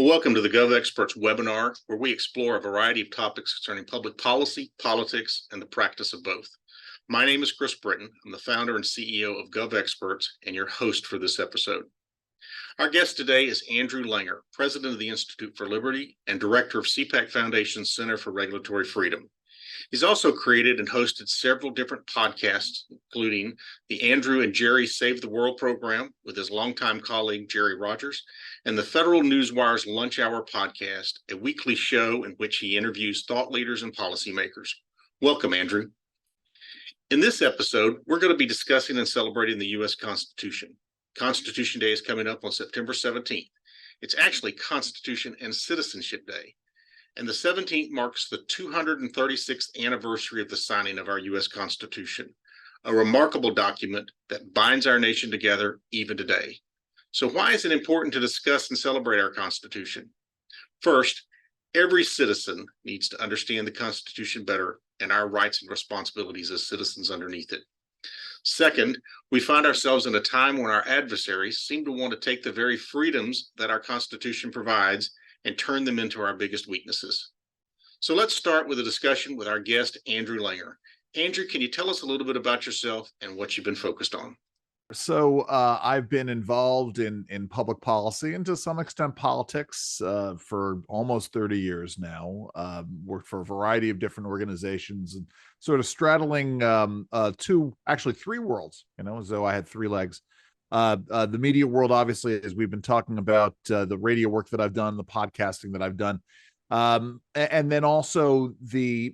Welcome to the GovExperts webinar, where we explore a variety of topics concerning public policy, politics, and the practice of both. My name is Chris Britton. I'm the founder and CEO of GovExperts and your host for this episode. Our guest today is Andrew Langer, president of the Institute for Liberty and director of CPAC Foundation's Center for Regulatory Freedom. He's also created and hosted several different podcasts, including the Andrew and Jerry Save the World program with his longtime colleague, Jerry Rogers, and the Federal Newswire's Lunch Hour podcast, a weekly show in which he interviews thought leaders and policymakers. Welcome, Andrew. In this episode, we're going to be discussing and celebrating the U.S. Constitution. Constitution Day is coming up on September 17th. It's actually Constitution and Citizenship Day. And the 17th marks the 236th anniversary of the signing of our U.S. Constitution, a remarkable document that binds our nation together even today. So why is it important to discuss and celebrate our Constitution? First, every citizen needs to understand the Constitution better and our rights and responsibilities as citizens underneath it. Second, we find ourselves in a time when our adversaries seem to want to take the very freedoms that our Constitution provides and turn them into our biggest weaknesses. So let's start with a discussion with our guest, Andrew Langer. Andrew, can you tell us a little bit about yourself and what you've been focused on? So I've been involved in public policy and to some extent politics for almost 30 years now. Worked for a variety of different organizations and sort of straddling three worlds, as though I had three legs. The media world, obviously, as we've been talking about, the radio work that I've done, the podcasting that I've done, and then also the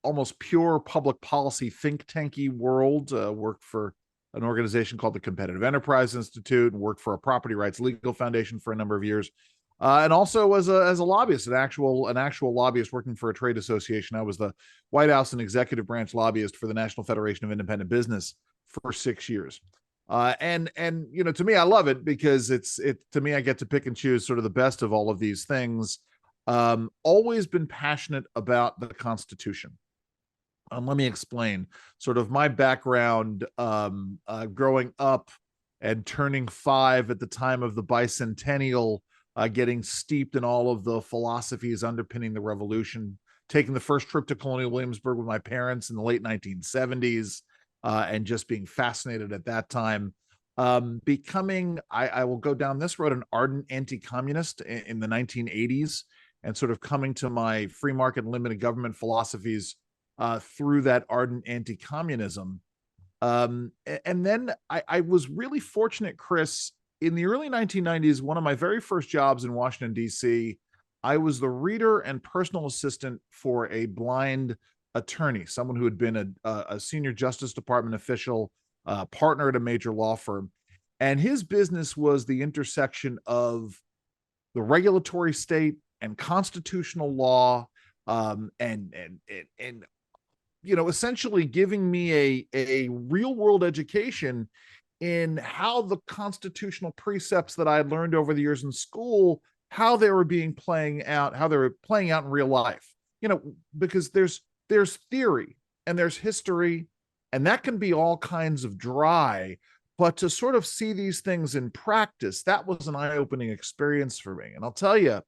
almost pure public policy think tanky world. Worked for an organization called the Competitive Enterprise Institute and worked for a property rights legal foundation for a number of years. And also as a lobbyist, an actual lobbyist working for a trade association. I was the White House and executive branch lobbyist for the National Federation of Independent Business for 6 years. And to me, I love it because to me, I get to pick and choose sort of the best of all of these things. Always been passionate about the Constitution. Let me explain sort of my background growing up and turning 5 at the time of the bicentennial, getting steeped in all of the philosophies underpinning the revolution, taking the first trip to Colonial Williamsburg with my parents in the late 1970s, and just being fascinated at that time. Becoming, I will go down this road, an ardent anti-communist in the 1980s, and sort of coming to my free market and limited government philosophies through that ardent anti-communism. And then I was really fortunate, Chris, in the early 1990s, one of my very first jobs in Washington, D.C., I was the reader and personal assistant for a blind attorney, someone who had been a senior Justice Department official, partner at a major law firm. And his business was the intersection of the regulatory state and constitutional law, and essentially giving me a real world education in how the constitutional precepts that I had learned over the years in school, how they were playing out in real life. Because there's theory and there's history, and that can be all kinds of dry, but to sort of see these things in practice, that was an eye-opening experience for me. And I'll tell you,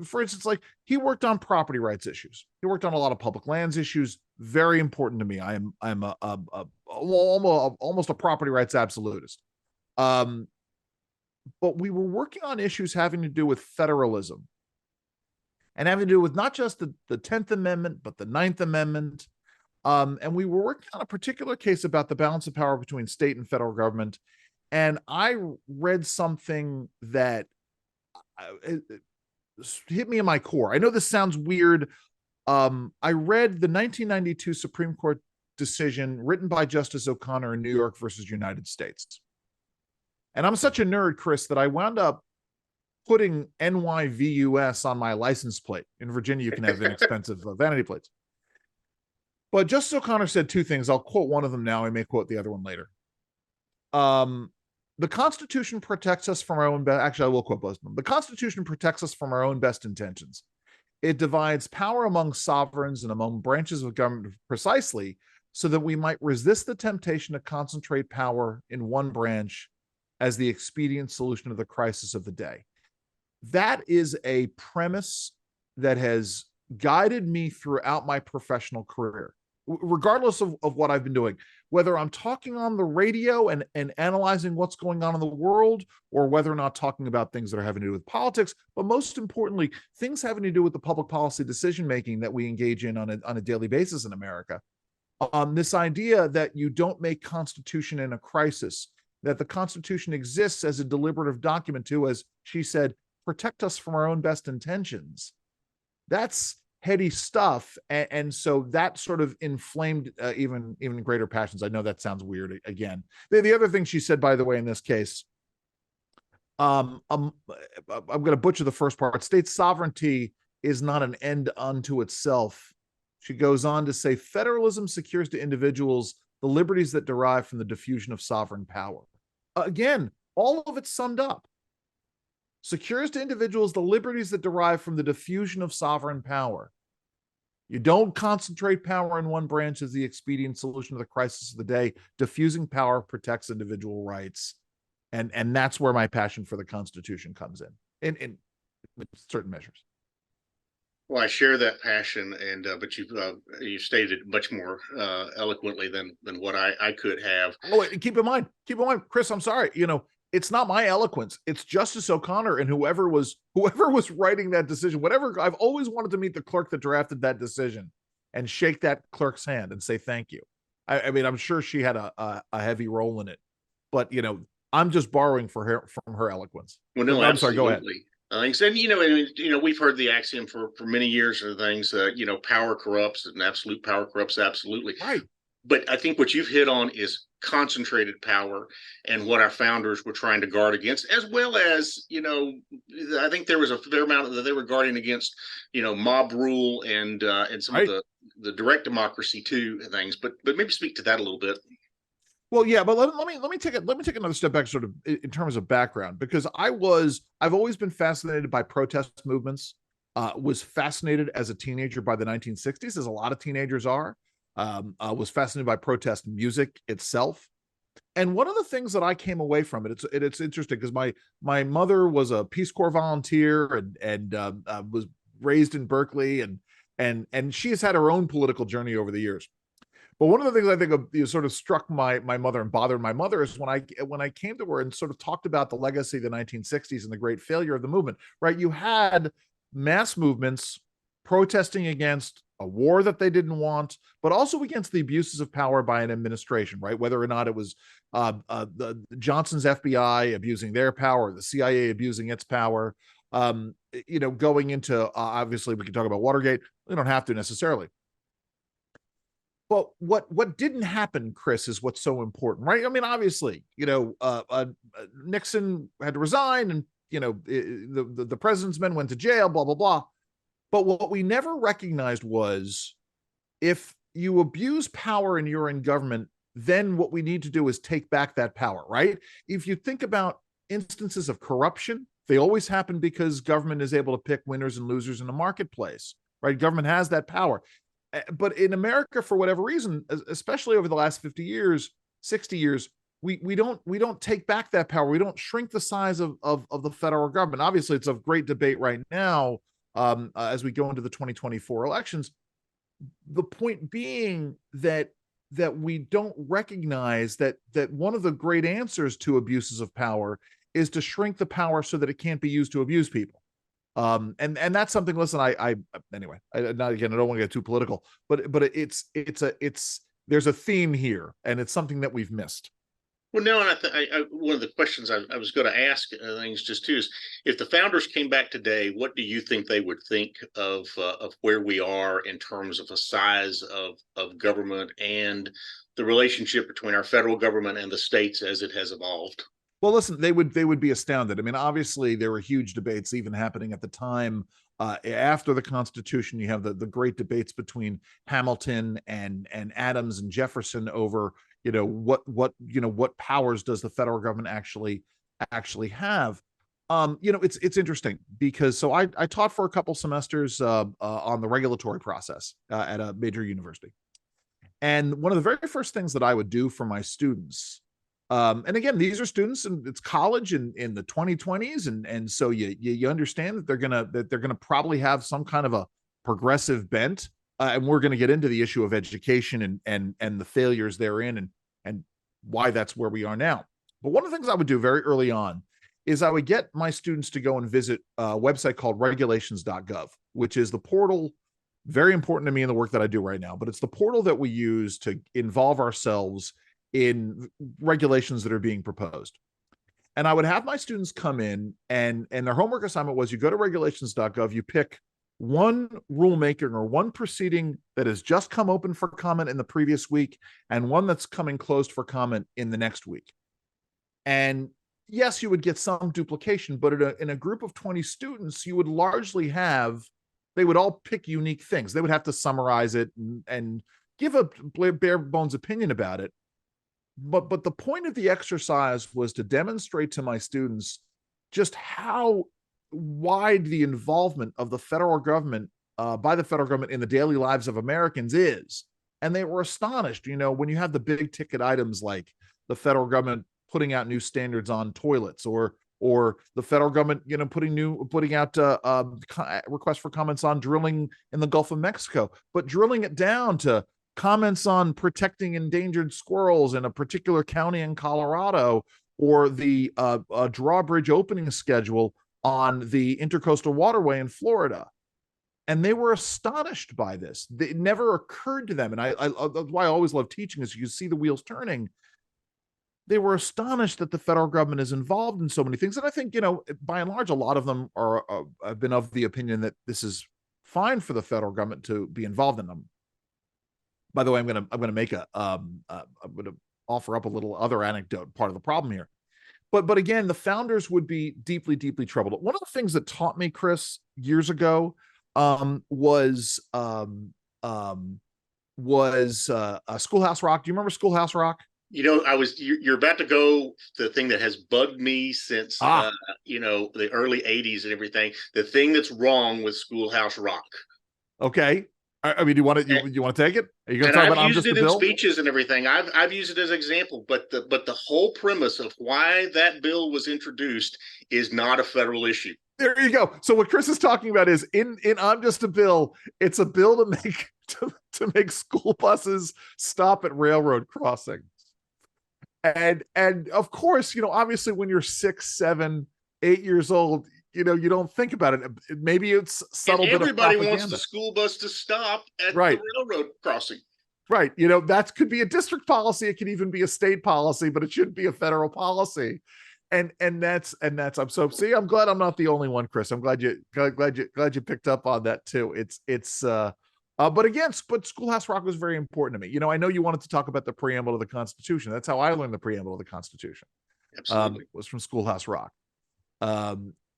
for instance, like he worked on property rights issues. He worked on a lot of public lands issues, very important to me. I'm almost a property rights absolutist. But we were working on issues having to do with federalism and having to do with not just the 10th Amendment, but the 9th Amendment. And we were working on a particular case about the balance of power between state and federal government. And I read something that hit me in my core. I know this sounds weird. I read the 1992 Supreme Court decision written by Justice O'Connor in New York versus United States. And I'm such a nerd, Chris, that I wound up putting NYVUS on my license plate. In Virginia, you can have inexpensive vanity plates. But Justice O'Connor said two things. I'll quote one of them now. I may quote the other one later. The Constitution protects us from our own best. Actually, I will quote both of them. The Constitution protects us from our own best intentions. It divides power among sovereigns and among branches of government precisely so that we might resist the temptation to concentrate power in one branch as the expedient solution of the crisis of the day. that is a premise that has guided me throughout my professional career, regardless of what I've been doing, whether I'm talking on the radio and analyzing what's going on in the world, or whether or not talking about things that are having to do with politics, but most importantly, things having to do with the public policy decision making that we engage in on a daily basis in America. This idea that you don't make Constitution in a crisis, that the Constitution exists as a deliberative document to, as she said, protect us from our own best intentions. That's heady stuff, and so that sort of inflamed even greater passions. I know that sounds weird again. The other thing she said, by the way, in this case, I'm going to butcher the first part. State sovereignty is not an end unto itself. She goes on to say, federalism secures to individuals the liberties that derive from the diffusion of sovereign power. Again, all of it summed up. Secures to individuals the liberties that derive from the diffusion of sovereign power. You don't concentrate power in one branch as the expedient solution to the crisis of the day. Diffusing power protects individual rights. And that's where my passion for the Constitution comes in certain measures. Well, I share that passion, and but you've stated it much more eloquently than what I could have. Oh, keep in mind, Chris, I'm sorry. It's not my eloquence. It's Justice O'Connor and whoever was writing that decision. Whatever. I've always wanted to meet the clerk that drafted that decision and shake that clerk's hand and say thank you. I mean, I'm sure she had a heavy role in it, but I'm just borrowing from her eloquence. Well, no, I'm sorry. Go ahead. Thanks. And we've heard the axiom for many years of things. Power corrupts, and absolute power corrupts absolutely. Right. But I think what you've hit on is concentrated power, and what our founders were trying to guard against, as well as I think there was a fair amount that they were guarding against, mob rule and some right. of the direct democracy too things. But maybe speak to that a little bit. Well, yeah, but let me take another step back, sort of in terms of background, because I've always been fascinated by protest movements. Was fascinated as a teenager by the 1960s, as a lot of teenagers are. Was fascinated by protest music itself, and one of the things that I came away from it's interesting because my mother was a Peace Corps volunteer and was raised in Berkeley, and she has had her own political journey over the years. But one of the things I think sort of struck my mother and bothered my mother is when I came to her and sort of talked about the legacy of the 1960s and the great failure of the movement, right? You had mass movements protesting against a war that they didn't want, but also against the abuses of power by an administration, right? Whether or not it was the Johnson's FBI abusing their power, the CIA abusing its power, going into, obviously we can talk about Watergate. We don't have to necessarily. But what didn't happen, Chris, is what's so important, right? I mean, obviously, Nixon had to resign, and the president's men went to jail, blah blah blah. But what we never recognized was, if you abuse power and you're in government, then what we need to do is take back that power, right? If you think about instances of corruption, they always happen because government is able to pick winners and losers in the marketplace, right? Government has that power. But in America, for whatever reason, especially over the last 50 years, 60 years, we don't take back that power. We don't shrink the size of the federal government. Obviously, it's a great debate right now as we go into the 2024 elections. The point being that we don't recognize that one of the great answers to abuses of power is to shrink the power so that it can't be used to abuse people. And that's something, listen, anyway, I don't want to get too political, but there's a theme here, and it's something that we've missed. Well, no, and one of the questions I was going to ask things just too is, if the founders came back today, what do you think they would think of where we are in terms of the size of government and the relationship between our federal government and the states as it has evolved? Well, listen, they would be astounded. I mean, obviously, there were huge debates even happening at the time. After the Constitution, you have the great debates between Hamilton and Adams and Jefferson over what powers does the federal government actually have. It's interesting because I taught for a couple semesters on the regulatory process at a major university, and one of the very first things that I would do for my students And again, these are students, and it's college in the 2020s, and so you understand that they're gonna probably have some kind of a progressive bent, and we're going to get into the issue of education and the failures therein, and why that's where we are now. But one of the things I would do very early on is I would get my students to go and visit a website called regulations.gov, which is the portal, very important to me in the work that I do right now, but it's the portal that we use to involve ourselves in regulations that are being proposed. And I would have my students come in, and their homework assignment was, you go to regulations.gov, you pick one rulemaking or one proceeding that has just come open for comment in the previous week, and one that's coming closed for comment in the next week. And yes, you would get some duplication, but in a group of 20 students, you would largely have, they would all pick unique things. They would have to summarize it and give a bare bones opinion about it. But the point of the exercise was to demonstrate to my students just how wide the involvement of the federal government, by the federal government, in the daily lives of Americans is. And they were astonished, when you have the big ticket items like the federal government putting out new standards on toilets, or the federal government, putting out requests for comments on drilling in the Gulf of Mexico, but drilling it down to comments on protecting endangered squirrels in a particular county in Colorado, or the drawbridge opening schedule on the intercoastal waterway in Florida. And they were astonished by this. It never occurred to them. And I that's why I always love teaching, is you see the wheels turning. They were astonished that the federal government is involved in so many things. And I think, by and large, a lot of them have been of the opinion that this is fine for the federal government to be involved in them. By the way, I'm gonna make I'm gonna offer up a little other anecdote, part of the problem here. But again, the founders would be deeply, deeply troubled. One of the things that taught me, Chris, years ago, was Schoolhouse Rock. Do you remember Schoolhouse Rock? You're about to go the thing that has bugged me since the early 80s and everything. The thing that's wrong with Schoolhouse Rock. Okay. I mean, do you want to take it? Are you going to talk I've about I'm used Just it a in Bill? speeches and everything. I've used it as an example, but the whole premise of why that bill was introduced is not a federal issue. There you go. So what Chris is talking about is in I'm Just a Bill. It's a bill to make to make school buses stop at railroad crossings. And of course, obviously when you're 6, 7, 8 years old, you don't think about it. Maybe it's subtle bit of propaganda. Everybody wants the school bus to stop at right. the railroad crossing. Right. That could be a district policy. It could even be a state policy, but it shouldn't be a federal policy. And that's I'm so, see, I'm glad I'm not the only one, Chris. I'm glad you picked up on that too. But Schoolhouse Rock was very important to me. I know you wanted to talk about the preamble of the Constitution. That's how I learned the preamble of the Constitution. Absolutely. Was from Schoolhouse Rock.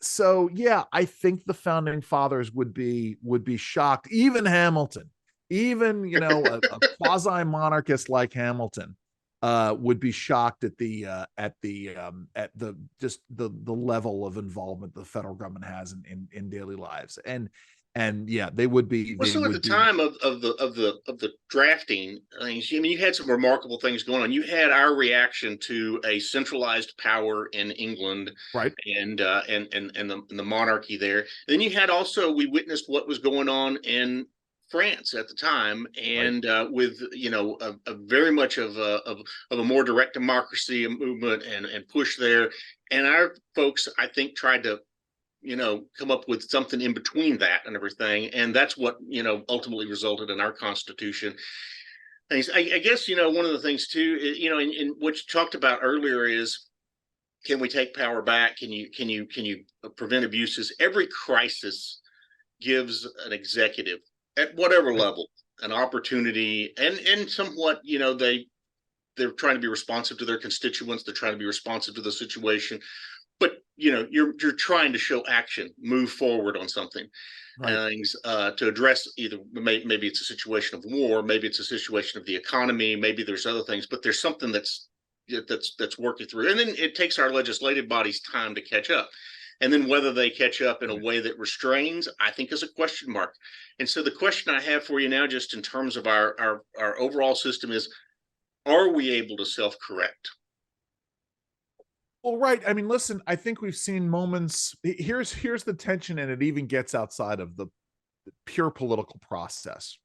So yeah, I think the founding fathers would be shocked. Even Hamilton, even a quasi-monarchist like Hamilton, would be shocked at the level of involvement the federal government has in daily lives. And yeah, they would be. Well, so at the time of the drafting things, you had some remarkable things going on. You had our reaction to a centralized power in England, right, and the monarchy there. Then you had also, we witnessed what was going on in France at the time, and right. With a very much of a more direct democracy movement and push there. And our folks, I think, tried to come up with something in between that and everything. And that's what, ultimately resulted in our Constitution. And I guess, one of the things too, in what you talked about earlier is, can we take power back? Can you prevent abuses? Every crisis gives an executive at whatever level an opportunity, and somewhat, they're trying to be responsive to their constituents. They're trying to be responsive to the situation. But you're trying to show action, move forward on something, right. To address either maybe it's a situation of war, maybe it's a situation of the economy, maybe there's other things, but there's something that's working through, and then it takes our legislative bodies time to catch up, and then whether they catch up in a way that restrains, I think, is a question mark. And so the question I have for you now, just in terms of our overall system, is: are we able to self-correct? Well, right. I mean, listen, I think we've seen moments. Here's the tension, and it even gets outside of the pure political process.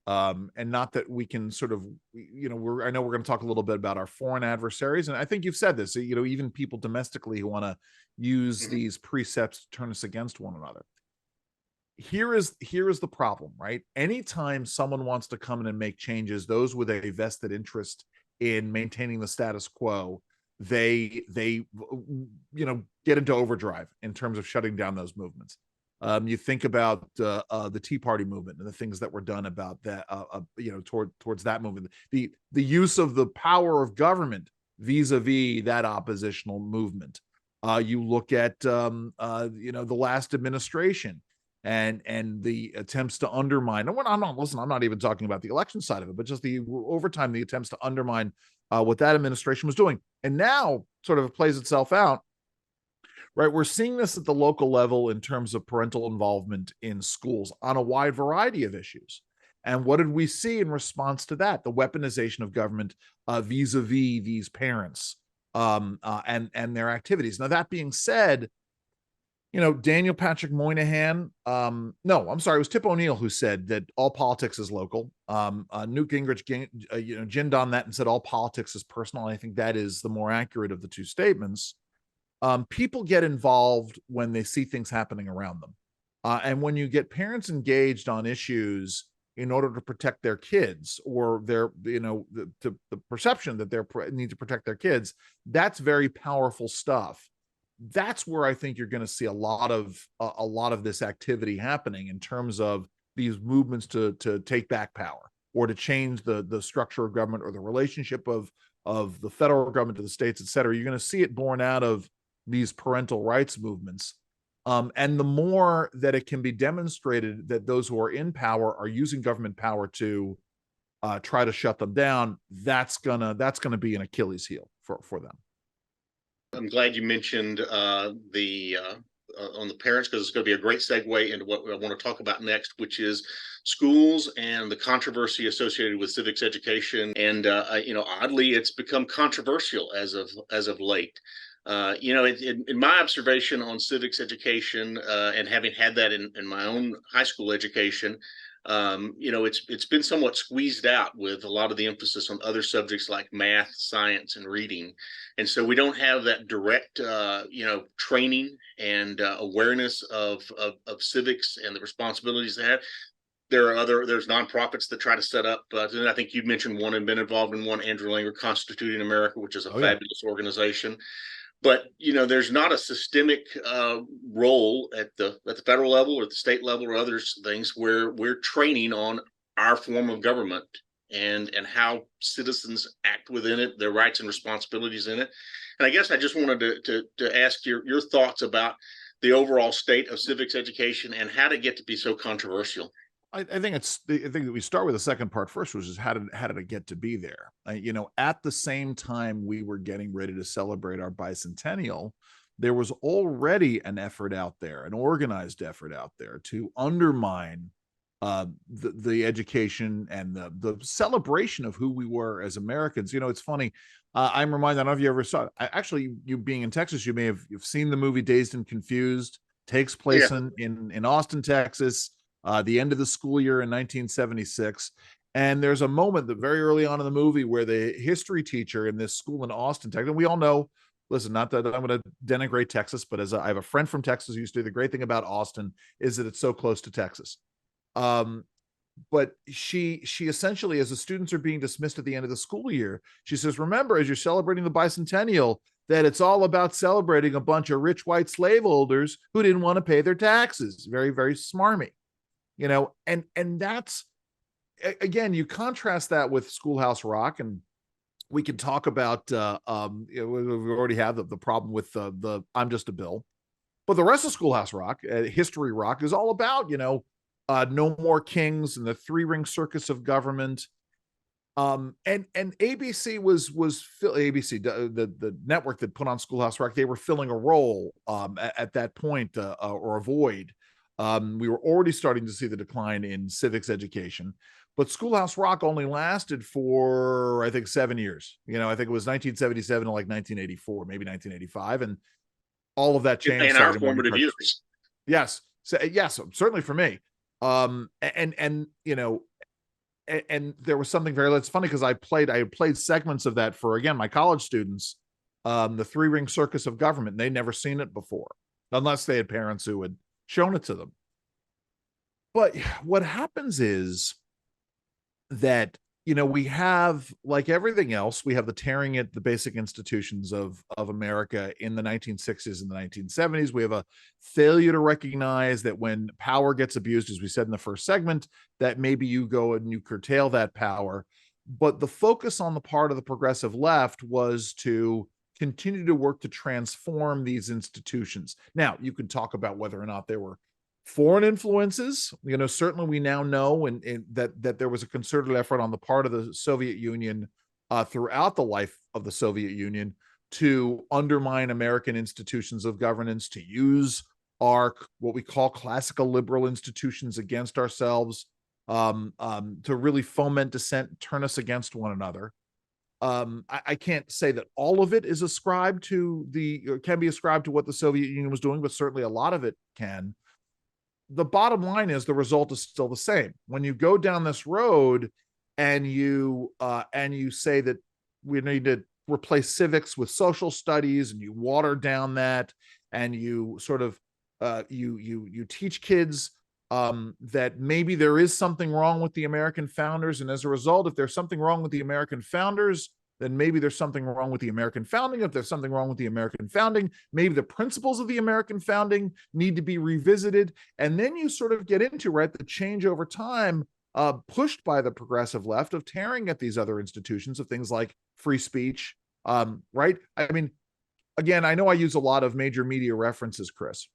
And not that we can sort of, I know we're going to talk a little bit about our foreign adversaries, and I think you've said this, even people domestically who want to use Mhm. these precepts to turn us against one another. Here is the problem, right? Anytime someone wants to come in and make changes, those with a vested interest in maintaining the status quo, they get into overdrive in terms of shutting down those movements. You think about the Tea Party movement and the things that were done about that, towards that movement. The use of the power of government vis-a-vis that oppositional movement. You look at the last administration and the attempts to undermine. And I'm not even talking about the election side of it, but just over time, the attempts to undermine what that administration was doing. And now sort of it plays itself out, right? We're seeing this at the local level in terms of parental involvement in schools on a wide variety of issues. And what did we see in response to that? The weaponization of government vis-a-vis these parents and their activities. Now, that being said, Daniel Patrick Moynihan, no, I'm sorry, it was Tip O'Neill who said that all politics is local. Newt Gingrich, ginned on that and said all politics is personal. And I think that is the more accurate of the two statements. People get involved when they see things happening around them. And when you get parents engaged on issues in order to protect their kids or the perception that they need to protect their kids, that's very powerful stuff. That's where I think you're going to see a lot of this activity happening in terms of these movements to take back power or to change the structure of government or the relationship of the federal government to the states, et cetera. You're going to see it born out of these parental rights movements. And the more that it can be demonstrated that those who are in power are using government power to try to shut them down, that's gonna be an Achilles heel for them. I'm glad you mentioned the on the parents, because it's going to be a great segue into what I want to talk about next, which is schools and the controversy associated with civics education. And oddly, it's become controversial as of late. In my observation on civics education, and having had that in my own high school education, it's been somewhat squeezed out with a lot of the emphasis on other subjects like math, science, and reading. And so we don't have that direct training and awareness of civics and the responsibilities they have. There's nonprofits that try to set up, and I think you mentioned one and been involved in one, Andrew Langer Constituting America, which is a fabulous organization. But there's not a systemic role at the federal level or the state level or other things where we're training on our form of government and how citizens act within it, their rights and responsibilities in it. And I guess I just wanted to ask your thoughts about the overall state of civics education and how to get to be so controversial. I think that we start with the second part first, which is how did it get to be there? At the same time we were getting ready to celebrate our bicentennial, there was already an effort out there, an organized effort out there to undermine the education and the celebration of who we were as Americans. It's funny. I'm reminded. I don't know if you ever saw it. Actually, you being in Texas, you've seen the movie Dazed and Confused. Takes place Yeah. in Austin, Texas. The end of the school year in 1976. And there's a moment that very early on in the movie where the history teacher in this school in Austin, Texas, and we all know, listen, not that I'm going to denigrate Texas, but I have a friend from Texas who used to do the great thing about Austin is that it's so close to Texas. But she essentially, as the students are being dismissed at the end of the school year, she says, remember, as you're celebrating the bicentennial, that it's all about celebrating a bunch of rich white slaveholders who didn't want to pay their taxes. Very, very smarmy. And that's, again, you contrast that with Schoolhouse Rock, and we can talk about we already have the problem with the I'm Just a Bill, but the rest of Schoolhouse Rock, History Rock, is all about no more kings and the three-ring circus of government. And ABC was ABC, the network that put on Schoolhouse Rock, they were filling a role at that point, or a void. We were already starting to see the decline in civics education, but Schoolhouse Rock only lasted for, I think, 7 years. I think it was 1977 to like 1984, maybe 1985. And all of that changed. In our formative years. Yes. So, yes, certainly for me. And there was something it's funny because I had played segments of that for, again, my college students, the Three Ring Circus of Government. And they'd never seen it before, unless they had parents who had shown it to them. But what happens is that, we have, like everything else, we have the tearing at the basic institutions of America in the 1960s and the 1970s. We have a failure to recognize that when power gets abused, as we said in the first segment, that maybe you go and you curtail that power. But the focus on the part of the progressive left was to continue to work to transform these institutions. Now, you could talk about whether or not there were foreign influences. Certainly we now know that there was a concerted effort on the part of the Soviet Union throughout the life of the Soviet Union to undermine American institutions of governance, to use our what we call classical liberal institutions against ourselves, to really foment dissent, turn us against one another. I can't say that all of it is ascribed to can be ascribed to what the Soviet Union was doing, but certainly a lot of it can. The bottom line is the result is still the same. When you go down this road and you say that we need to replace civics with social studies, and you water down that, and you sort of you teach kids that maybe there is something wrong with the American founders, and as a result, if there's something wrong with the American founders, then maybe there's something wrong with the American founding. If there's something wrong with the American founding, maybe the principles of the American founding need to be revisited. And then you sort of get into, the change over time, pushed by the progressive left, of tearing at these other institutions of things like free speech, right? I mean, again, I know I use a lot of major media references, Chris.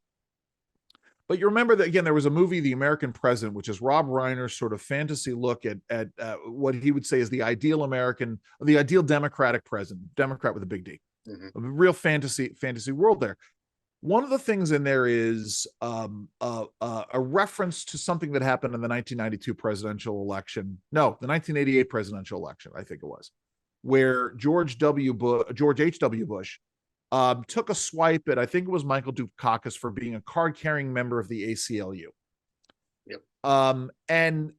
But you remember that, again, there was a movie, The American President, which is Rob Reiner's sort of fantasy look at what he would say is the ideal Democratic president, Democrat with a big D, a real fantasy world there. One of the things in there is a reference to something that happened in the 1992 presidential election. No, the 1988 presidential election, I think it was, where George H.W. Bush took a swipe at, I think it was Michael Dukakis, for being a card-carrying member of the ACLU. Yep. And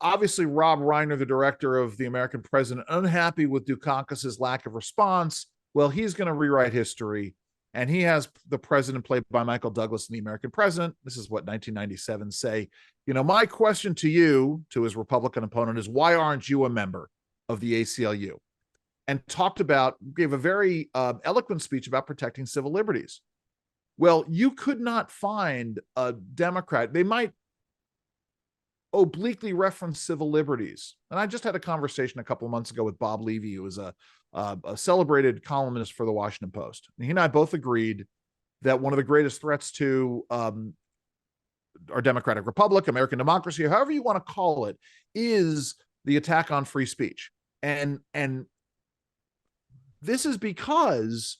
obviously Rob Reiner, the director of The American President, unhappy with Dukakis's lack of response. Well, he's going to rewrite history, and he has the president, played by Michael Douglas in The American President, this is what, 1997, say, my question to you, to his Republican opponent, is why aren't you a member of the ACLU? And gave a very eloquent speech about protecting civil liberties. Well, you could not find a Democrat. They might obliquely reference civil liberties. And I just had a conversation a couple of months ago with Bob Levy, who is a celebrated columnist for the Washington Post. And he and I both agreed that one of the greatest threats to our democratic republic, American democracy, or however you want to call it, is the attack on free speech. And this is because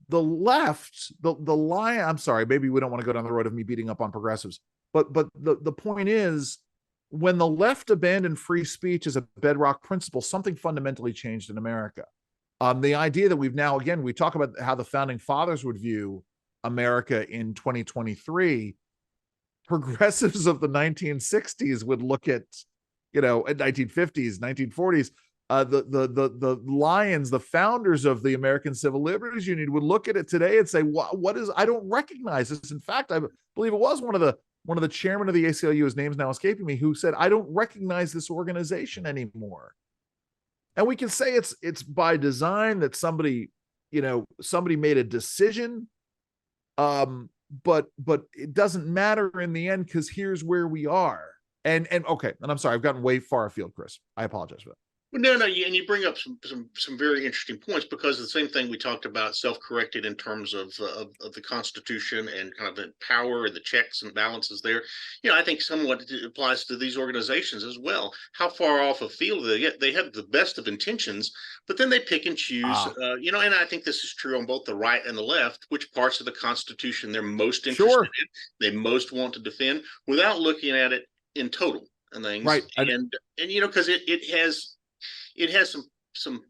the left, the line, I'm sorry, maybe we don't want to go down the road of me beating up on progressives, but the point is, when the left abandoned free speech as a bedrock principle, something fundamentally changed in America. The idea that we've now, again, we talk about how the founding fathers would view America in 2023. Progressives of the 1960s would look at, 1950s, 1940s, the lions, the founders of the American Civil Liberties Union, would look at it today and say, what is, I don't recognize this. In fact, I believe it was one of the chairmen of the ACLU, his name's now escaping me, who said, I don't recognize this organization anymore. And we can say it's by design, that somebody made a decision. But it doesn't matter in the end, because here's where we are. And okay, and I'm sorry, I've gotten way far afield, Chris. I apologize for that. Well, no, and you bring up some very interesting points, because the same thing we talked about, self-corrected in terms of the Constitution and kind of the power and the checks and balances there. I think somewhat it applies to these organizations as well. How far off a field they get? They have the best of intentions, but then they pick and choose. Ah, And I think this is true on both the right and the left. Which parts of the Constitution they're most interested sure. in, they most want to defend, without looking at it in total and things. Right. And And because it has some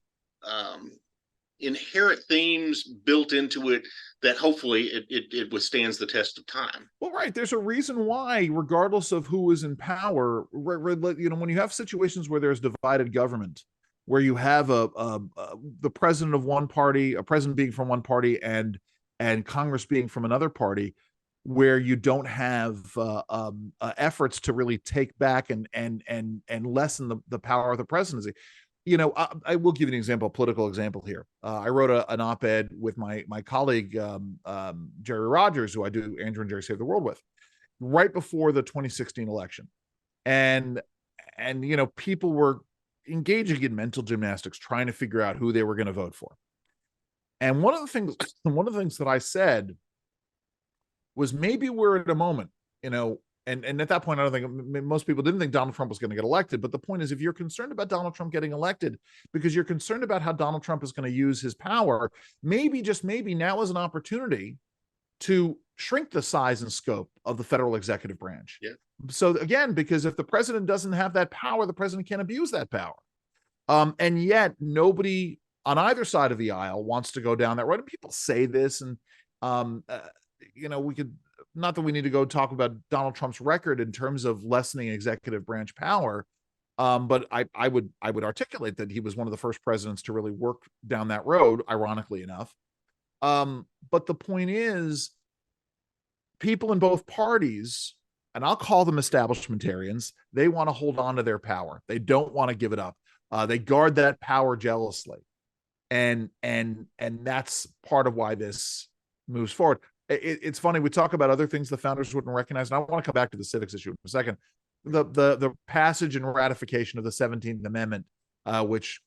um, inherent themes built into it that hopefully it withstands the test of time. well, right. There's a reason why, regardless of who is in power, when you have situations where there's divided government, where you have the president of one party, a president being from one party, and Congress being from another party, where you don't have efforts to really take back and lessen the power of the presidency. I will give you an example, a political example here. I wrote an op-ed with my colleague Jerry Rogers, who I do Andrew and Jerry Save the World with, right before the 2016 election, and people were engaging in mental gymnastics, trying to figure out who they were going to vote for. And one of the things that I said was, maybe we're at a moment, and at that point, I don't think most people didn't think Donald Trump was going to get elected. But the point is, if you're concerned about Donald Trump getting elected because you're concerned about how Donald Trump is going to use his power, maybe, just maybe, now is an opportunity to shrink the size and scope of the federal executive branch. Yeah. So again, because if the president doesn't have that power, the president can't abuse that power. And yet nobody on either side of the aisle wants to go down that road. And people say this, and we could, not that we need to go talk about Donald Trump's record in terms of lessening executive branch power, but I would articulate that he was one of the first presidents to really work down that road, ironically enough. But the point is, people in both parties, and I'll call them establishmentarians, they want to hold on to their power. They don't want to give it up. They guard that power jealously, and that's part of why this moves forward. It's funny, we talk about other things the founders wouldn't recognize, and I want to come back to the civics issue in a second. The passage and ratification of the 17th Amendment, which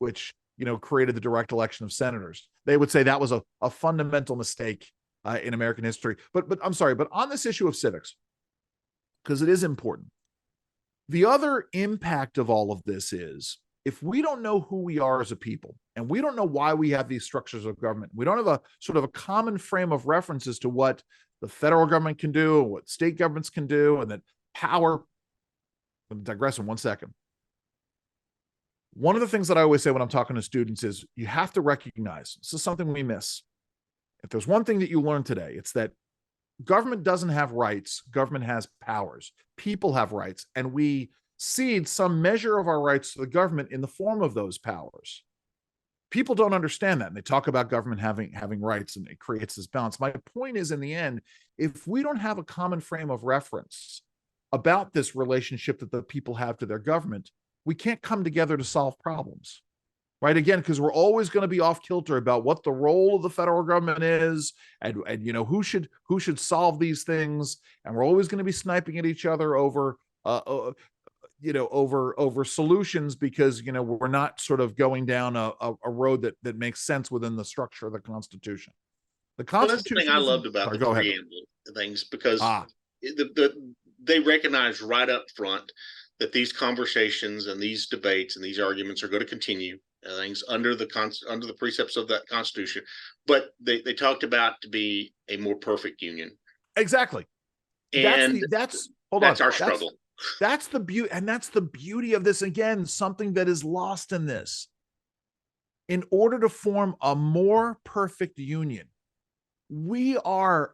created the direct election of senators. They would say that was a fundamental mistake in American history. But I'm sorry, but on this issue of civics, because it is important, the other impact of all of this is, if we don't know who we are as a people, and we don't know why we have these structures of government, we don't have a sort of a common frame of references to what the federal government can do and what state governments can do, and that power. I'm digress in 1 second. One of the things that I always say when I'm talking to students is, you have to recognize, this is something we miss. If there's one thing that you learn today, it's that government doesn't have rights, government has powers. People have rights, and we cede some measure of our rights to the government in the form of those powers. People don't understand that, and they talk about government having rights, and it creates this balance. My point is, in the end, if we don't have a common frame of reference about this relationship that the people have to their government, we can't come together to solve problems, right? Again, because we're always going to be off kilter about what the role of the federal government is, and who should solve these things, and we're always going to be sniping at each other over over solutions, because we're not sort of going down a road that makes sense within the structure of the Constitution. The Constitution. Well, that's the thing I loved about the preamble things, because they recognize right up front that these conversations and these debates and these arguments are going to continue, things under the precepts of that Constitution, but they talked about to be a more perfect union. Exactly. And that's our struggle. That's the beauty, and that's the beauty of this. Again, something that is lost in this. In order to form a more perfect union, we are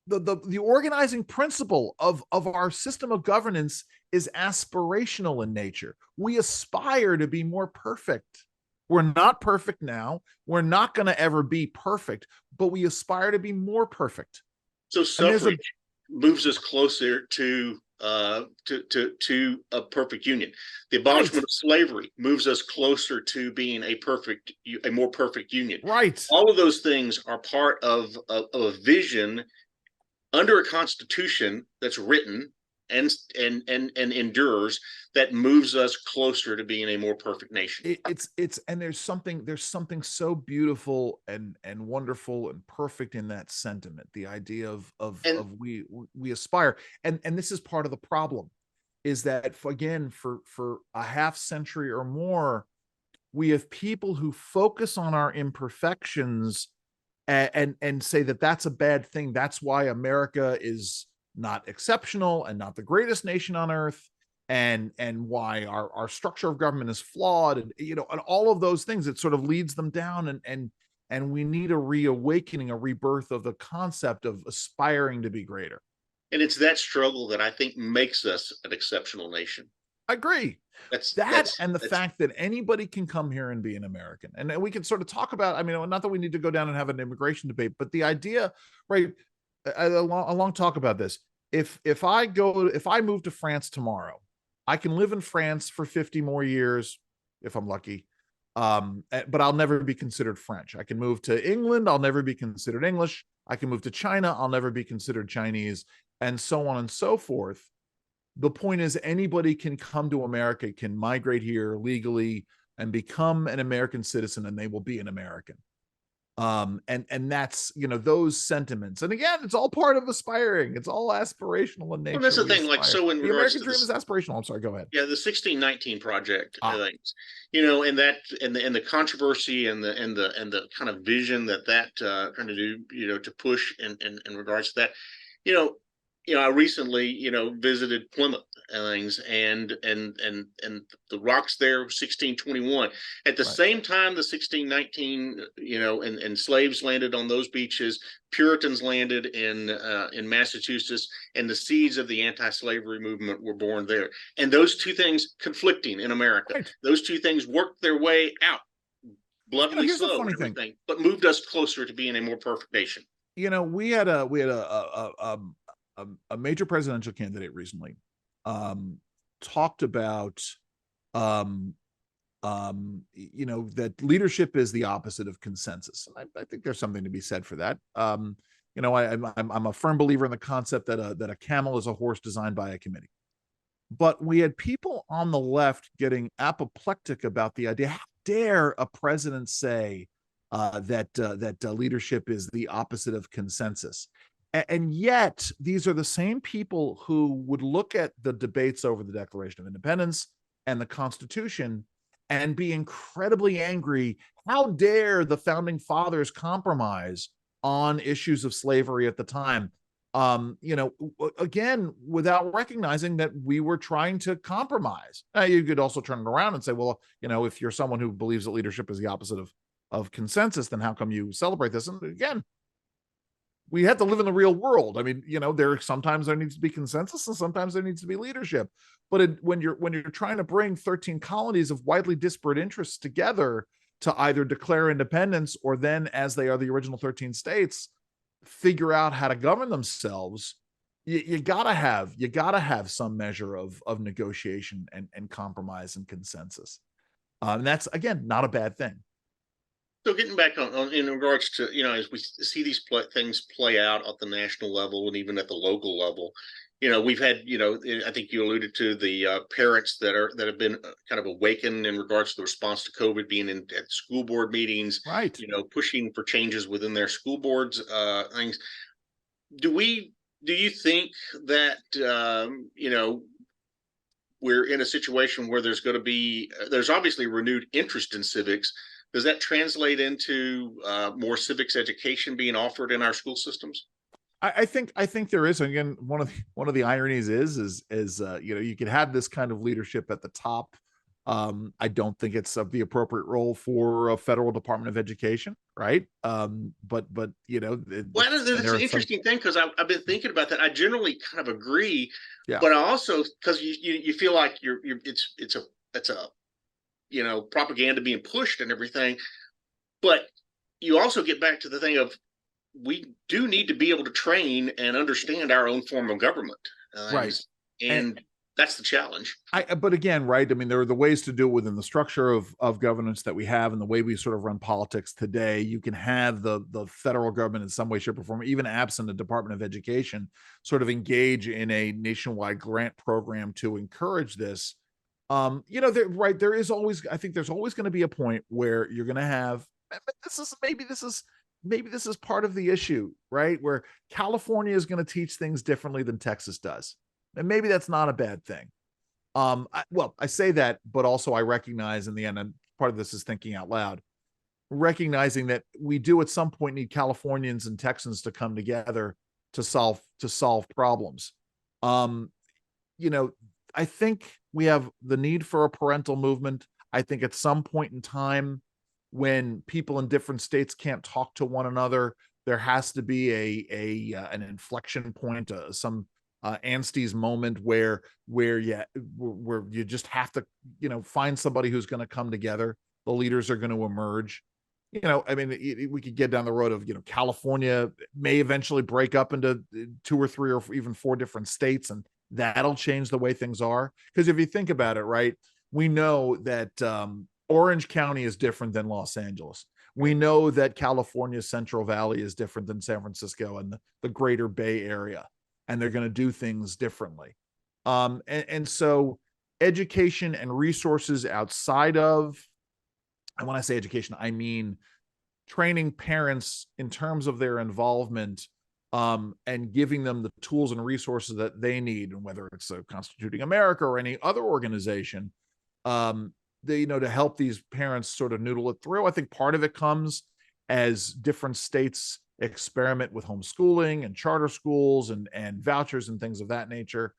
the organizing principle of our system of governance is aspirational in nature. We aspire to be more perfect. We're not perfect now. We're not going to ever be perfect, but we aspire to be more perfect. So suffrage moves us closer to a perfect union. The abolishment of slavery moves us closer to being a more perfect union. Right. All of those things are part of a vision under a Constitution that's written and endures that moves us closer to being a more perfect nation. It's and there's something so beautiful and wonderful and perfect in that sentiment. The idea And of we aspire, and this is part of the problem, is that again for a half century or more, we have people who focus on our imperfections and say that that's a bad thing. That's why America is not exceptional and not the greatest nation on earth, and why our structure of government is flawed, and and all of those things. It sort of leads them down, and we need a reawakening, a rebirth of the concept of aspiring to be greater. it's that struggle that I think makes us an exceptional nation. I agree. That's That that's and the that's fact that anybody can come here and be an American. And we can sort of talk about, I mean, not that we need to go down and have an immigration debate, but the idea, right? A long talk about this. If I move to France tomorrow, I can live in France for 50 more years if I'm lucky. But I'll never be considered French. I can move to England, I'll never be considered English. I can move to China, I'll never be considered Chinese, and so on and so forth. The point is, anybody can come to America, can migrate here legally and become an American citizen, and they will be an American. And that's, those sentiments. And again, it's all part of aspiring. It's all aspirational in nature. well, that's the We thing. Like, aspire. so in The regards American to dream this, is aspirational. I'm sorry, go ahead. yeah, the 1619 project Ah, things, and that and the controversy and the kind of vision that kind of do, to push in regards to that, you know, I recently, visited Plymouth and things, and the rocks there, 1621. At the right. same time, the 1619, and slaves landed on those beaches. Puritans landed in Massachusetts, and the seeds of the anti-slavery movement were born there. And those two things conflicting in America, Right. those two things worked their way out, bloodily Here's the slow and funny thing. everything, but moved us closer to being a more perfect nation. We had a major presidential candidate recently talked about um that leadership is the opposite of consensus. And I think there's something to be said for that. I'm a firm believer in the concept that a camel is a horse designed by a committee. But we had people on the left getting apoplectic about the idea. How dare a president say that leadership is the opposite of consensus? And yet, these are the same people who would look at the debates over the Declaration of Independence and the Constitution and be incredibly angry. How dare the founding fathers compromise on issues of slavery at the time? Again, without recognizing that we were trying to compromise. You could also turn it around and say, well, if you're someone who believes that leadership is the opposite of consensus, then how come you celebrate this? And again, we have to live in the real world. I mean, sometimes there needs to be consensus and sometimes there needs to be leadership. But when you're trying to bring 13 colonies of widely disparate interests together to either declare independence or then, as they are the original 13 states, figure out how to govern themselves, you gotta have some measure of negotiation and compromise and consensus. And that's, again, not a bad thing. So getting back on in regards to, as we see these things play out at the national level and even at the local level, we've had, I think you alluded to the parents that have been kind of awakened in regards to the response to COVID, being at school board meetings, Right. pushing for changes within their school boards, things. Do you think that we're in a situation where there's obviously renewed interest in civics? Does that translate into more civics education being offered in our school systems? I think there is. Again, one of the ironies is you can have this kind of leadership at the top. I don't think it's the appropriate role for a federal Department of Education, right? But Well, that's there an are some, interesting thing, because I've been thinking about that. I generally kind of agree, yeah. but I also, because you feel like it's a propaganda being pushed and everything, but you also get back to the thing of, we do need to be able to train and understand our own form of government, Right. And and That's the challenge. But again, right? I mean, there are the ways to do it within the structure of governance that we have and the way we sort of run politics today. You can have the federal government in some way, shape, or form, even absent the Department of Education, sort of engage in a nationwide grant program to encourage this. Right, there is always, I think there's always going to be a point where you're going to have, maybe this is part of the issue, right? Where California is going to teach things differently than Texas does. And maybe that's not a bad thing. I say that, but also I recognize in the end, and part of this is thinking out loud, recognizing that we do at some point need Californians and Texans to come together to solve problems. Um, I think we have the need for a parental movement. I think at some point in time, when people in different states can't talk to one another, there has to be an inflection point, some Anstey's moment where you just have to find somebody who's going to come together. The leaders are going to emerge. I mean, we could get down the road of California may eventually break up into 2 or 3 or even 4 different states, and that'll change the way things are. Because if you think about it, right, we know that Orange County is different than Los Angeles. We know that California's Central Valley is different than San Francisco and the greater Bay Area, and they're going to do things differently. And so education and resources outside of, and when I say education, I mean training parents in terms of their involvement, and giving them the tools and resources that they need, and whether it's Constituting America or any other organization, to help these parents sort of noodle it through. I think part of it comes as different states experiment with homeschooling and charter schools and vouchers and things of that nature.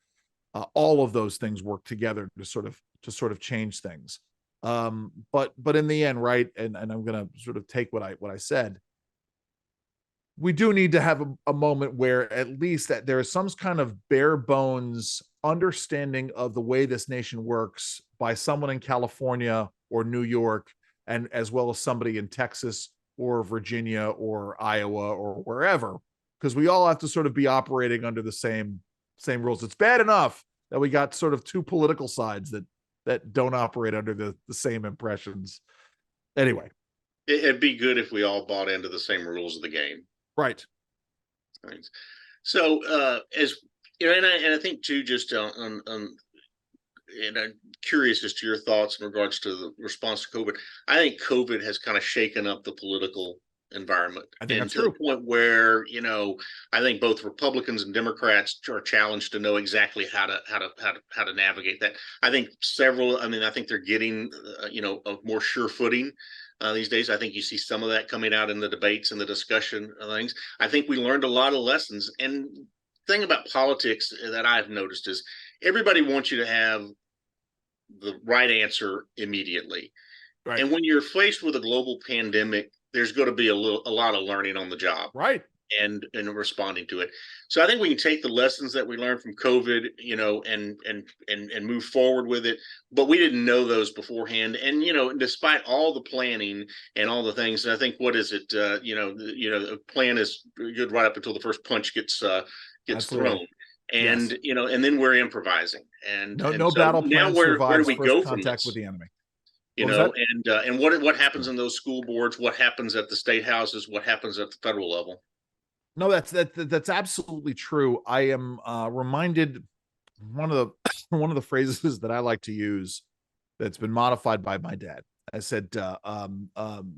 All of those things work together to sort of change things. But in the end, right, and I'm going to sort of take what I said. We do need to have a moment where at least that there is some kind of bare bones understanding of the way this nation works by someone in California or New York, and as well as somebody in Texas or Virginia or Iowa or wherever, because we all have to sort of be operating under the same rules. It's bad enough that we got sort of 2 political sides that don't operate under the same impressions. Anyway, It'd be good if we all bought into the same rules of the game. right. Thanks. So, as and I think too, just on and I'm curious as to your thoughts in regards to the response to COVID. I think COVID has kind of shaken up the political environment, I think and that's to true. the point where I think both Republicans and Democrats are challenged to know exactly how to navigate that. I think I think they're getting a more sure footing. These days, I think you see some of that coming out in the debates and the discussion of things. I think we learned a lot of lessons. And thing about politics that I've noticed is everybody wants you to have the right answer immediately. Right. And when you're faced with a global pandemic, there's going to be a lot of learning on the job. Right. And responding to it. So I think we can take the lessons that we learned from COVID, and move forward with it. But we didn't know those beforehand. And despite all the planning and all the things, and I think what is it? The plan is good right up until the first punch gets thrown. And yes. and then we're improvising. And no so battle now plan where do survives we first go from contact this? with the enemy. And what happens in those school boards? What happens at the state houses? What happens at the federal level? No, that's absolutely true. I am reminded one of the one of the phrases that I like to use that's been modified by my dad. I said the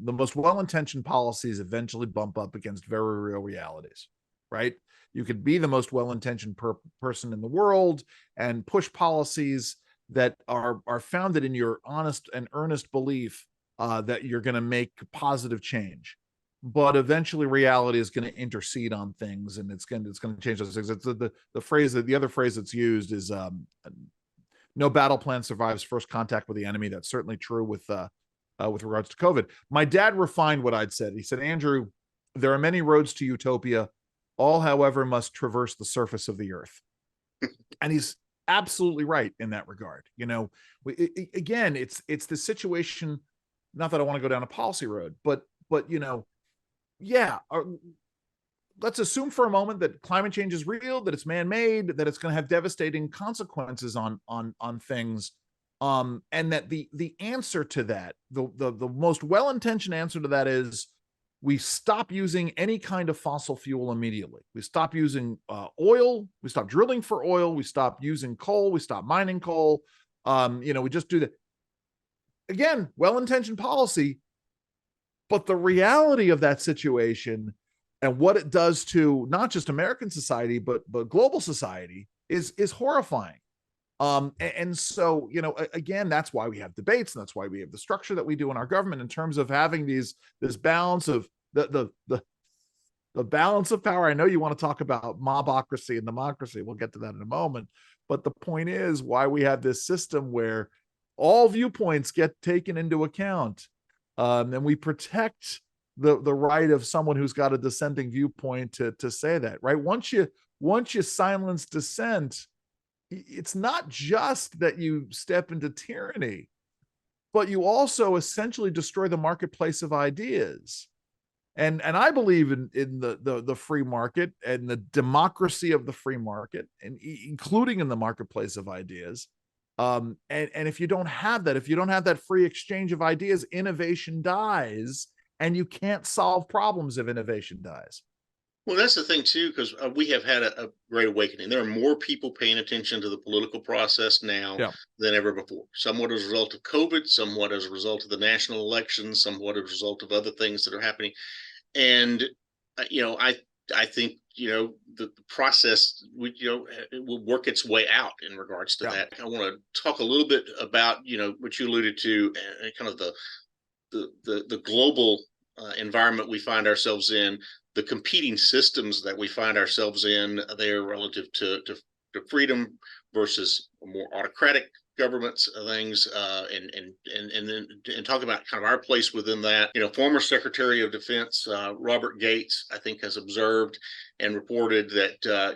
most well-intentioned policies eventually bump up against very real realities, right? You could be the most well-intentioned person in the world and push policies that are founded in your honest and earnest belief that you're going to make positive change, but eventually reality is going to intercede on things, and it's going to change those things. It's the other phrase that's used is no battle plan survives first contact with the enemy. That's certainly true with regards to COVID. My dad refined what I'd said. He said, Andrew, there are many roads to utopia. All, however, must traverse the surface of the earth. And he's absolutely right in that regard. Again, it's the situation. Not that I want to go down a policy road, but yeah, let's assume for a moment that climate change is real, that it's man-made, that it's going to have devastating consequences on things, and that the answer to that, the most well-intentioned answer to that is we stop using any kind of fossil fuel immediately. We stop using oil. We stop drilling for oil. We stop using coal. We stop mining coal. We just do that. Again, well-intentioned policy, but the reality of that situation and what it does to not just American society, but global society is horrifying. And so, again, that's why we have debates, and that's why we have the structure that we do in our government in terms of having this balance of the balance of power. I know you want to talk about mobocracy and democracy. We'll get to that in a moment. But the point is why we have this system where all viewpoints get taken into account, and we protect the right of someone who's got a dissenting viewpoint to say that, right? Once you silence dissent, it's not just that you step into tyranny, but you also essentially destroy the marketplace of ideas. And I believe in the free market and the democracy of the free market, and including in the marketplace of ideas. And if you don't have that, if you don't have that free exchange of ideas, innovation dies, and you can't solve problems if innovation dies. Well, that's the thing too, because we have had a great awakening. There are more people paying attention to the political process now Yeah. than ever before. Somewhat as a result of COVID, somewhat as a result of the national elections, somewhat as a result of other things that are happening. And I think the process it will work its way out in regards to Yeah. that. I want to talk a little bit about what you alluded to, kind of the global environment we find ourselves in, the competing systems that we find ourselves in there relative to freedom versus more autocratic governments, things, and talk about kind of our place within that. Former Secretary of Defense Robert Gates, I think, has observed and reported that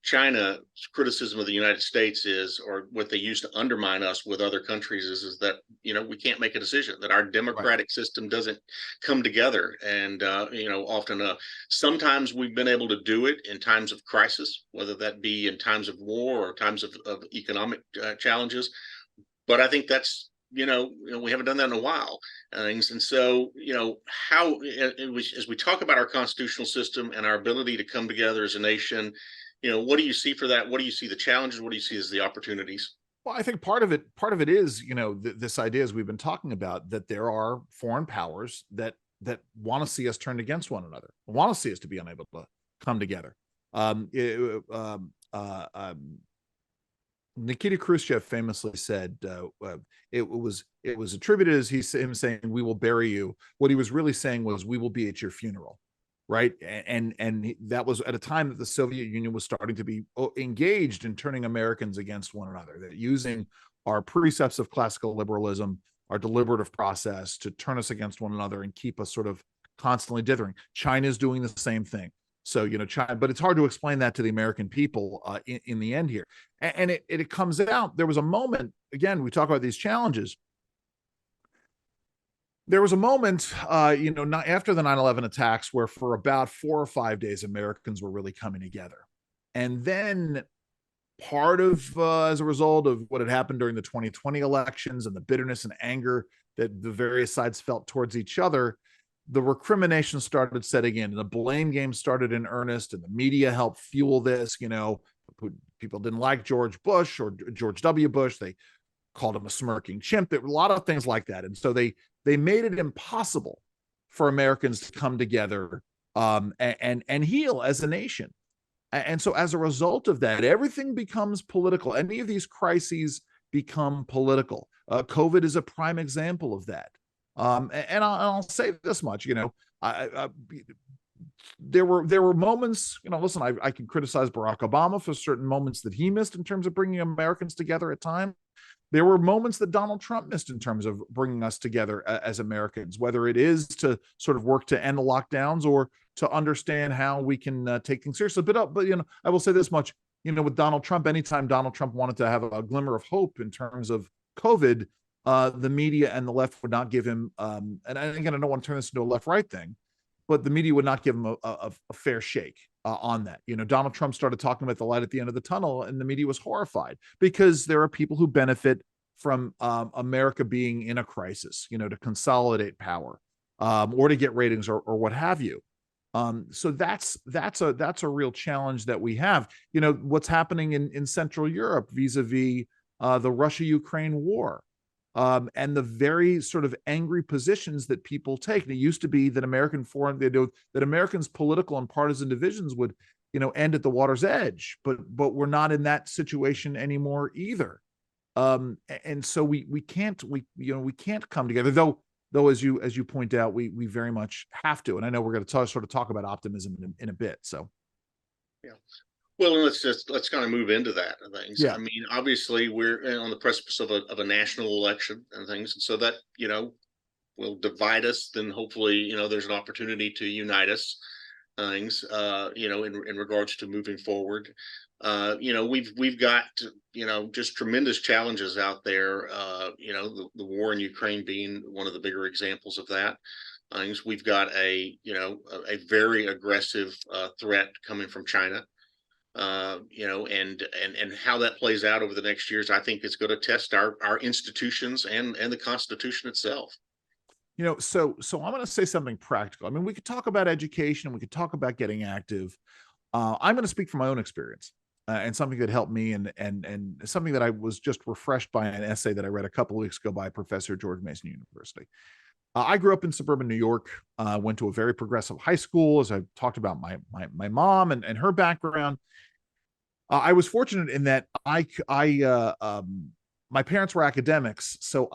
China's criticism of the United States is, or what they use to undermine us with other countries is that we can't make a decision, that our democratic system doesn't come together, and often sometimes we've been able to do it in times of crisis, whether that be in times of war or times of economic challenges. But I think that's we haven't done that in a while, and so how as we talk about our constitutional system and our ability to come together as a nation, what do you see for that? What do you see the challenges? What do you see as the opportunities? Well, I think part of it is, this idea, as we've been talking about, that there are foreign powers that want to see us turned against one another, want to see us to be unable to come together. Nikita Khrushchev famously said, it was attributed as him saying, "We will bury you." What he was really saying was, "We will be at your funeral." Right. And that was at a time that the Soviet Union was starting to be engaged in turning Americans against one another, that using our precepts of classical liberalism, our deliberative process, to turn us against one another and keep us sort of constantly dithering. China is doing the same thing. So, China, but it's hard to explain that to the American people in the end here. And it comes out, there was a moment, again, we talk about these challenges. There was a moment, not after the 9/11 attacks, where for about 4 or 5 days, Americans were really coming together. And then part of, as a result of what had happened during the 2020 elections and the bitterness and anger that the various sides felt towards each other, the recrimination started setting in, and the blame game started in earnest, and the media helped fuel this. People didn't like George Bush or George W. Bush. They called him a smirking chimp. There were a lot of things like that. And so they made it impossible for Americans to come together and heal as a nation. And so as a result of that, everything becomes political. Any of these crises become political. COVID is a prime example of that. And I'll say this much, there were moments, listen, I can criticize Barack Obama for certain moments that he missed in terms of bringing Americans together at time. There were moments that Donald Trump missed in terms of bringing us together as Americans, whether it is to sort of work to end the lockdowns or to understand how we can take things seriously. But I will say this much, with Donald Trump, anytime Donald Trump wanted to have a glimmer of hope in terms of COVID, the media and the left would not give him, and again, I don't want to turn this into a left-right thing, but the media would not give him a fair shake on that. Donald Trump started talking about the light at the end of the tunnel, and the media was horrified because there are people who benefit from America being in a crisis, to consolidate power, or to get ratings, or what have you. So that's a real challenge that we have. What's happening in Central Europe vis-a-vis the Russia-Ukraine war, and the very sort of angry positions that people take. And it used to be that that Americans' political and partisan divisions would, end at the water's edge, but we're not in that situation anymore either. And so we can't come together, though as you point out, we very much have to. And I know we're going to sort of talk about optimism in a bit. So Yeah. Well, and let's kind of move into that and things. yeah. I mean, obviously, we're on the precipice of a national election and things, and so that will divide us. Then hopefully, there's an opportunity to unite us. Things, in regards to moving forward. We've got just tremendous challenges out there. The war in Ukraine being one of the bigger examples of that. We've got a very aggressive threat coming from China. And how that plays out over the next years, I think it's going to test our institutions and the Constitution itself. So I'm going to say something practical. I mean, we could talk about education, we could talk about getting active. I'm going to speak from my own experience, and something that helped me, and something that I was just refreshed by an essay that I read a couple of weeks ago by Professor George Mason University. I grew up in suburban New York, went to a very progressive high school, as I talked about my mom and her background. I was fortunate in that my parents were academics, so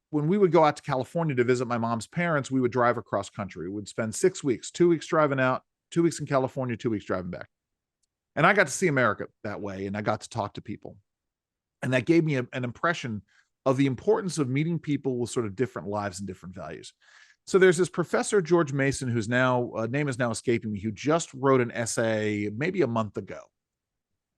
when we would go out to California to visit my mom's parents, we would drive across country. We would spend 6 weeks, 2 weeks driving out, 2 weeks in California, 2 weeks driving back. And I got to see America that way, and I got to talk to people. And that gave me an impression of the importance of meeting people with sort of different lives and different values. So there's this Professor George Mason, whose name is now escaping me, who just wrote an essay maybe a month ago.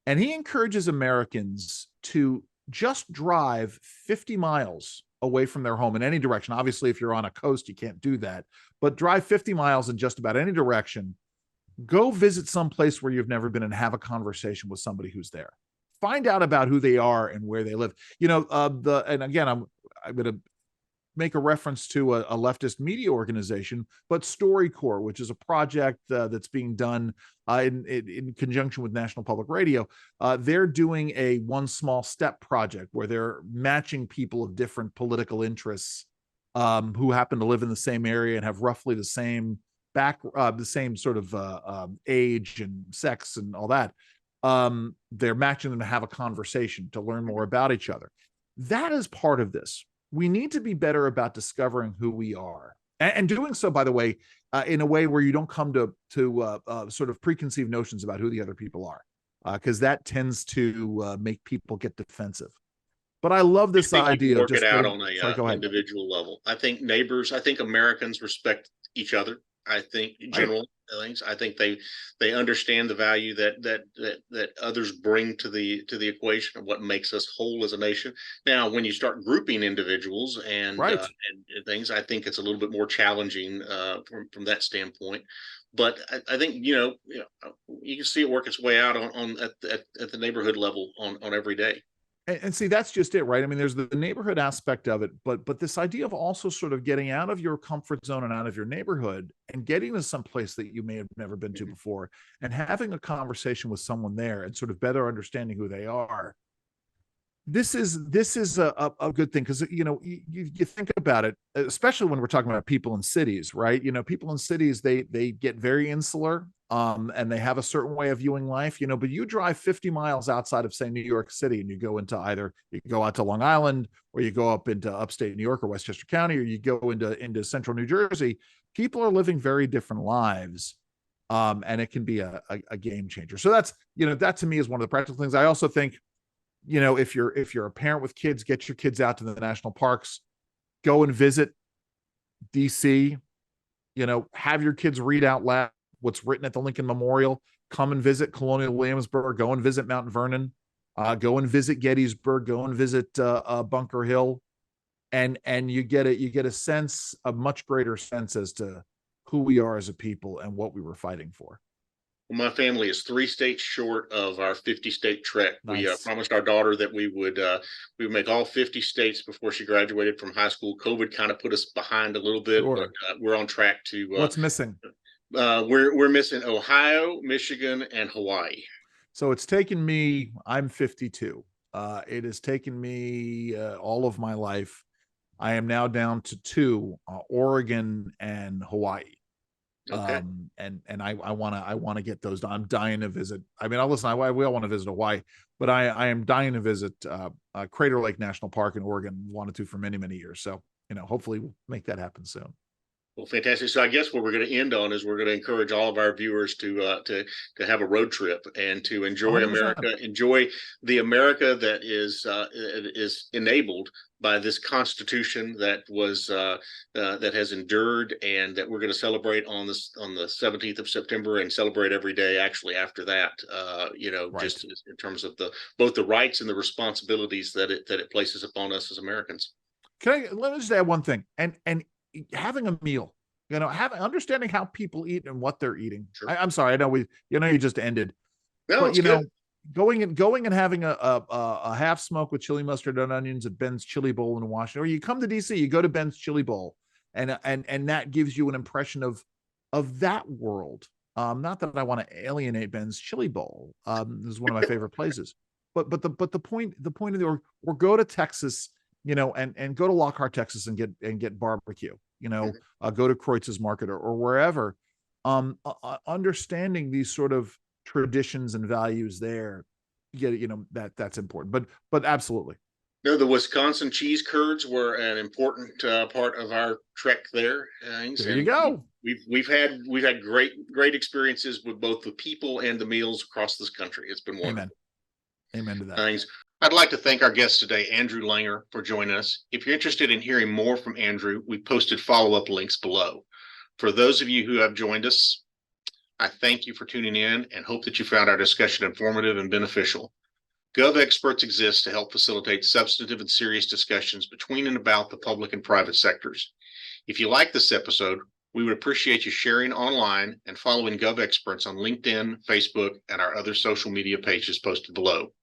And he encourages Americans to just drive 50 miles away from their home in any direction. Obviously, if you're on a coast, you can't do that, but drive 50 miles in just about any direction. Go visit some place where you've never been and have a conversation with somebody who's there. Find out about who they are and where they live. And again, I'm going to make a reference to a leftist media organization, but StoryCorps, which is a project that's being done in conjunction with National Public Radio. They're doing a One Small Step project where they're matching people of different political interests who happen to live in the same area and have roughly the same the same sort of age and sex and all that. They're matching them to have a conversation, to learn more about each other. That is part of this. We need to be better about discovering who we are, and doing so, by the way, in a way where you don't come to sort of preconceived notions about who the other people are, because that tends to make people get defensive. But I love this idea. Work it out on a individual level. I think Americans respect each other. I think general things. I think they understand the value that others bring to the equation of what makes us whole as a nation. Now, when you start grouping individuals and things, I think it's a little bit more challenging from that standpoint. But I think you can see it work its way out on at the neighborhood level on every day. And see, that's just it, right? I mean, there's the neighborhood aspect of it, but this idea of also sort of getting out of your comfort zone and out of your neighborhood and getting to some place that you may have never been to before and having a conversation with someone there and sort of better understanding who they are. This is a good thing, because you think about it, especially when we're talking about people in cities, right? People in cities, they get very insular, and they have a certain way of viewing life, but you drive 50 miles outside of, say, New York City, and you go out to Long Island, or you go up into upstate New York or Westchester County, or you go into central New Jersey. People are living very different lives, and it can be a game changer. So that's that to me is one of the practical things. I also think, if you're a parent with kids, get your kids out to the national parks, go and visit DC, have your kids read out loud what's written at the Lincoln Memorial, come and visit Colonial Williamsburg, go and visit Mount Vernon, go and visit Gettysburg, go and visit Bunker Hill. And you get a sense, a much greater sense as to who we are as a people and what we were fighting for. Well, my family is 3 states short of our 50-state trek. We Nice. promised our daughter that we would make all 50 states before she graduated from high school. COVID kind of put us behind a little bit, but Sure. we're on track to. What's missing? We're missing Ohio, Michigan, and Hawaii. So it's taken me, I'm 52. It has taken me all of my life. I am now down to 2, Oregon and Hawaii. Okay. And I want to get those done. I'm dying to visit. I mean, we all want to visit Hawaii, but I am dying to visit Crater Lake National Park in Oregon. Wanted to for many, many years. So, hopefully we'll make that happen soon. Well, fantastic. So I guess what we're going to end on is we're going to encourage all of our viewers to have a road trip and to enjoy 100%. America, enjoy the America that is enabled by this Constitution that was that has endured, and that we're going to celebrate on the 17th of September, and celebrate every day actually after that. Right. Just in terms of both the rights and the responsibilities that it places upon us as Americans. Let me just add one thing, and having a meal, understanding how people eat and what they're eating. Sure. I'm sorry, I know you just ended, No, but it's good. going and having a half smoke with chili mustard and onions at Ben's Chili Bowl in Washington, or you come to DC, you go to Ben's Chili Bowl, and that gives you an impression of that world. Not that I want to alienate Ben's Chili Bowl. This is one of my favorite places, but the point of or go to Texas, and go to Lockhart, Texas, and get barbecue. Go to Kreutz's Market or wherever. Understanding these sort of traditions and values there, that's important. But absolutely. No, the Wisconsin cheese curds were an important part of our trek there. There you go. We've had great experiences with both the people and the meals across this country. It's been wonderful. Amen to that. Thanks. I'd like to thank our guest today, Andrew Langer, for joining us. If you're interested in hearing more from Andrew, we posted follow-up links below. For those of you who have joined us, I thank you for tuning in and hope that you found our discussion informative and beneficial. GovExperts exists to help facilitate substantive and serious discussions between and about the public and private sectors. If you like this episode, we would appreciate you sharing online and following GovExperts on LinkedIn, Facebook, and our other social media pages posted below.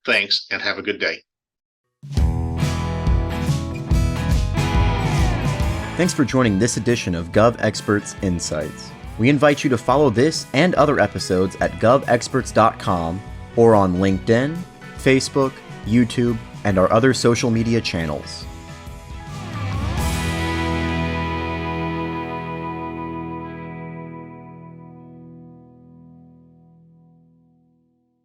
Thanks, and have a good day. Thanks for joining this edition of GovExperts Insights. We invite you to follow this and other episodes at govexperts.com or on LinkedIn, Facebook, YouTube, and our other social media channels.